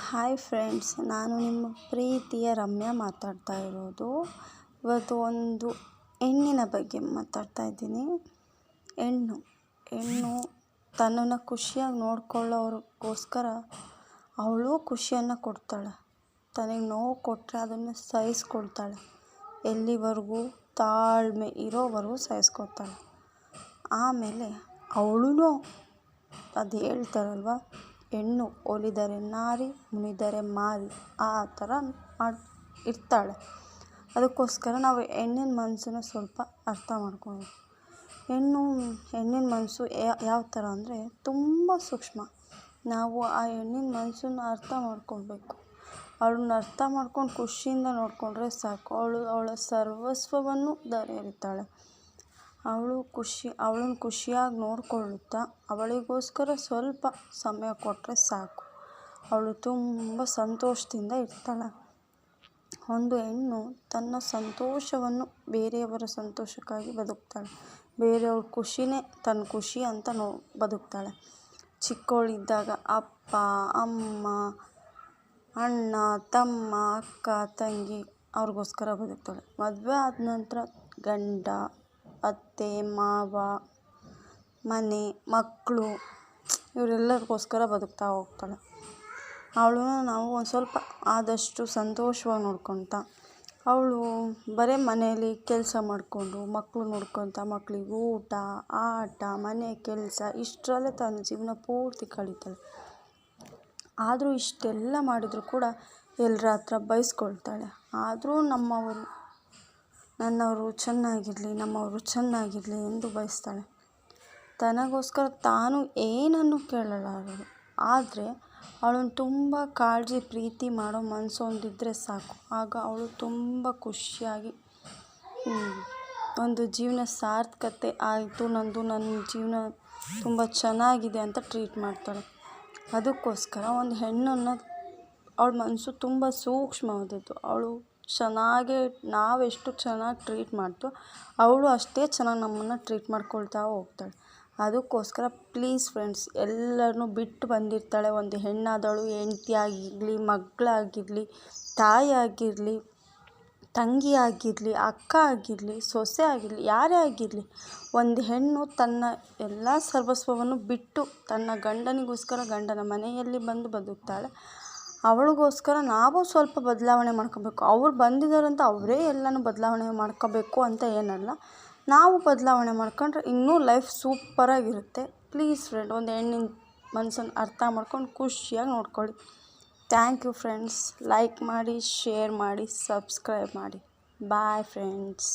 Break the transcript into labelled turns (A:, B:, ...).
A: Hi friends, ನಾನು ನಿಮ್ಮ ಪ್ರೀತಿಯ ರಮ್ಯಾ ಮಾತಾಡ್ತಾ ಇರೋದು. ಇವತ್ತು ಒಂದು ಹೆಣ್ಣಿನ ಬಗ್ಗೆ ಮಾತಾಡ್ತಾ ಇದ್ದೀನಿ. ಹೆಣ್ಣು ತನ್ನನ್ನು ಖುಷಿಯಾಗಿ ನೋಡ್ಕೊಳ್ಳೋರಿಗೋಸ್ಕರ ಅವಳು ಖುಷಿಯನ್ನು ಕೊಡ್ತಾಳೆ. ತನಗೆ ನೋವು ಕೊಟ್ಟರೆ ಅದನ್ನು ಸಹಿಸ್ಕೊಳ್ತಾಳೆ. ಎಲ್ಲಿವರೆಗೂ ತಾಳ್ಮೆ ಇರೋವರೆಗೂ ಸಹಿಸ್ಕೊತಾಳೆ. ಆಮೇಲೆ ಅವಳು ಅದು ಹೇಳ್ತಾರಲ್ವ, ಹೆಣ್ಣು ಒಲಿದರೆ ನಾರಿ, ಮುನಿದರೆ ಮಾರಿ, ಆ ಥರ ಇರ್ತಾಳೆ. ಅದಕ್ಕೋಸ್ಕರ ನಾವು ಹೆಣ್ಣಿನ ಮನಸ್ಸನ್ನು ಸ್ವಲ್ಪ ಅರ್ಥ ಮಾಡ್ಕೊಳ್ಬೇಕು. ಹೆಣ್ಣಿನ ಮನಸ್ಸು ಯಾವ ಥರ ಅಂದರೆ ತುಂಬ ಸೂಕ್ಷ್ಮ. ನಾವು ಆ ಹೆಣ್ಣಿನ ಮನಸ್ಸನ್ನು ಅರ್ಥ ಮಾಡ್ಕೊಳ್ಬೇಕು. ಅವಳನ್ನ ಅರ್ಥ ಮಾಡ್ಕೊಂಡು ಖುಷಿಯಿಂದ ನೋಡಿಕೊಂಡ್ರೆ ಸಾಕು. ಅವಳ ಸರ್ವಸ್ವವನ್ನು ದಾರಿ ಎರಿತಾಳೆ. ಅವಳನ್ನು ಖುಷಿಯಾಗಿ ನೋಡಿಕೊಳ್ಳುತ್ತಾ ಅವಳಿಗೋಸ್ಕರ ಸ್ವಲ್ಪ ಸಮಯ ಕೊಟ್ಟರೆ ಸಾಕು. ಅವಳು ತುಂಬ ಸಂತೋಷದಿಂದ ಇರ್ತಾಳೆ. ಒಂದು ಹೆಣ್ಣು ತನ್ನ ಸಂತೋಷವನ್ನು ಬೇರೆಯವರ ಸಂತೋಷಕ್ಕಾಗಿ ಬದುಕ್ತಾಳೆ. ಬೇರೆಯವ್ರ ಖುಷಿನೇ ತನ್ನ ಖುಷಿ ಅಂತ ಬದುಕ್ತಾಳೆ. ಚಿಕ್ಕವಳಿದ್ದಾಗ ಅಪ್ಪ, ಅಮ್ಮ, ಅಣ್ಣ, ತಮ್ಮ, ಅಕ್ಕ, ತಂಗಿ ಅವ್ರಿಗೋಸ್ಕರ ಬದುಕ್ತಾಳೆ. ಮದುವೆ ಆದ ನಂತರ ಗಂಡ, ಅತ್ತೆ, ಮಾವ, ಮನೆ, ಮಕ್ಕಳು ಇವರೆಲ್ಲರಿಗೋಸ್ಕರ ಬದುಕ್ತಾ ಹೋಗ್ತಾಳೆ. ಅವಳನ್ನ ನಾವು ಒಂದು ಸ್ವಲ್ಪ ಆದಷ್ಟು ಸಂತೋಷವಾಗಿ ನೋಡ್ಕೊತ, ಅವಳು ಬರೀ ಮನೆಯಲ್ಲಿ ಕೆಲಸ ಮಾಡಿಕೊಂಡು ಮಕ್ಕಳು ನೋಡ್ಕೊತ, ಮಕ್ಕಳಿಗೆ ಊಟ, ಆಟ, ಮನೆ ಕೆಲಸ ಇಷ್ಟರಲ್ಲೇ ತನ್ನ ಜೀವನ ಪೂರ್ತಿ ಕಳೀತಾಳೆ. ಆದರೂ ಇಷ್ಟೆಲ್ಲ ಮಾಡಿದರೂ ಕೂಡ ಎಲ್ಲರ ಹತ್ರ ಬಯಸ್ಕೊಳ್ತಾಳೆ. ಆದರೂ ನನ್ನವರು ಚೆನ್ನಾಗಿರಲಿ ಎಂದು ಬಯಸ್ತಾಳೆ. ತನಗೋಸ್ಕರ ತಾನು ಏನನ್ನು ಕೇಳಲಾರಳು. ಆದರೆ ಅವಳನ್ನು ತುಂಬ ಕಾಳಜಿ ಪ್ರೀತಿ ಮಾಡೋ ಮನಸ್ಸು ಒಂದಿದ್ದರೆ ಸಾಕು. ಆಗ ಅವಳು ತುಂಬ ಖುಷಿಯಾಗಿ ಒಂದು ಜೀವನ ಸಾರ್ಥಕತೆ ಆಯಿತು, ನನ್ನ ಜೀವನ ತುಂಬ ಚೆನ್ನಾಗಿದೆ ಅಂತ ಟ್ರೀಟ್ ಮಾಡ್ತಾಳೆ. ಅದಕ್ಕೋಸ್ಕರ ಒಂದು ಹೆಣ್ಣನ್ನು ಅವಳ ಮನಸ್ಸು ತುಂಬ ಸೂಕ್ಷ್ಮವಾದದ್ದು. ಅವಳು ನಾವೆಷ್ಟು ಚೆನ್ನಾಗಿ ಟ್ರೀಟ್ ಮಾಡ್ತೀವೋ ಅವಳು ಅಷ್ಟೇ ಚೆನ್ನಾಗಿ ನಮ್ಮನ್ನು ಟ್ರೀಟ್ ಮಾಡ್ಕೊಳ್ತಾ ಹೋಗ್ತಾಳೆ. ಅದಕ್ಕೋಸ್ಕರ ಪ್ಲೀಸ್ ಫ್ರೆಂಡ್ಸ್, ಎಲ್ಲರನ್ನೂ ಬಿಟ್ಟು ಬಂದಿರ್ತಾಳೆ ಒಂದು ಹೆಣ್ಣಾದವಳು. ಹೆಂಡತಿ ಆಗಿರಲಿ, ಮಗಳಾಗಿರಲಿ, ತಾಯಿ ಆಗಿರಲಿ, ತಂಗಿ ಆಗಿರಲಿ, ಅಕ್ಕ ಆಗಿರಲಿ, ಸೊಸೆ ಆಗಿರಲಿ, ಯಾರೇ ಆಗಿರಲಿ, ಒಂದು ಹೆಣ್ಣು ತನ್ನ ಎಲ್ಲ ಸರ್ವಸ್ವವನ್ನು ಬಿಟ್ಟು ತನ್ನ ಗಂಡನಿಗೋಸ್ಕರ ಗಂಡನ ಮನೆಯಲ್ಲಿ ಬಂದು ಬದುಕ್ತಾಳೆ. ಅವಳಿಗೋಸ್ಕರ ನಾವು ಸ್ವಲ್ಪ ಬದಲಾವಣೆ ಮಾಡ್ಕೋಬೇಕು. ಅವ್ರು ಬಂದಿದ್ದಾರಂತ ಅವರೇ ಎಲ್ಲನೂ ಬದಲಾವಣೆ ಮಾಡ್ಕೋಬೇಕು ಅಂತ ಏನಲ್ಲ. ನಾವು ಬದಲಾವಣೆ ಮಾಡ್ಕೊಂಡ್ರೆ ಇನ್ನೂ ಲೈಫ್ ಸೂಪರಾಗಿರುತ್ತೆ. ಪ್ಲೀಸ್ ಫ್ರೆಂಡ್, ಒಂದು ಹೆಣ್ಣಿನ ಮನಸ್ಸನ್ನು ಅರ್ಥ ಮಾಡ್ಕೊಂಡು ಖುಷಿಯಾಗಿ ನೋಡ್ಕೊಳ್ಳಿ. Thank you friends. ಲೈಕ್ ಮಾಡಿ, ಶೇರ್ ಮಾಡಿ, ಸಬ್ಸ್ಕ್ರೈಬ್ ಮಾಡಿ. Bye friends.